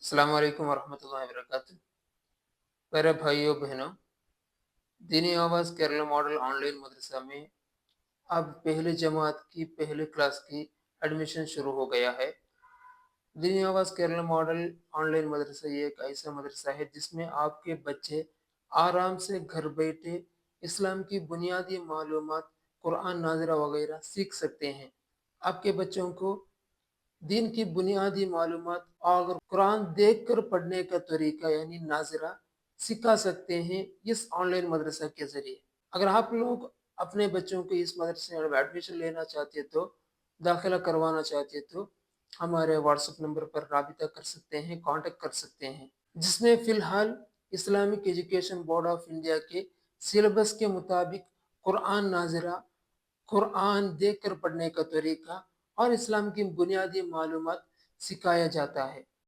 अस्सलाम वालेकुम वरहमतुल्लाहि वबरकातुहू। प्यारे भाइयों बहनों, दीनी आवाज़ केरला मॉडल ऑनलाइन मदरसा में अब पहली जमात की पहली क्लास की एडमिशन शुरू हो गया है। दीनी आवाज़ केरला मॉडल ऑनलाइन मदरसा ये एक ऐसा मदरसा है जिसमें आपके बच्चे आराम से घर बैठे इस्लाम की बुनियादी मालूमात, कुरान नाज़िरा वगैरह सीख सकते हैं। आपके बच्चों को दीन की बुनियादी मालूमात और कुरान देखकर पढ़ने का तरीका यानी नाज़िरा सिखा सकते हैं इस ऑनलाइन मदरसा के ज़रिए। अगर आप लोग अपने बच्चों को इस मदरसे में एडमिशन लेना चाहते हैं तो दाखिला करवाना चाहते हैं तो हमारे व्हाट्सएप नंबर पर राबिता कर सकते हैं, कॉन्टैक्ट कर सकते हैं। जिसमें फ़िलहाल Islamic education board of India के सिलेबस के मुताबिक कुरान नाज़िरा, कुरान देखकर पढ़ने का तरीका और इस्लाम की बुनियादी मालूमात सिखाया जाता है।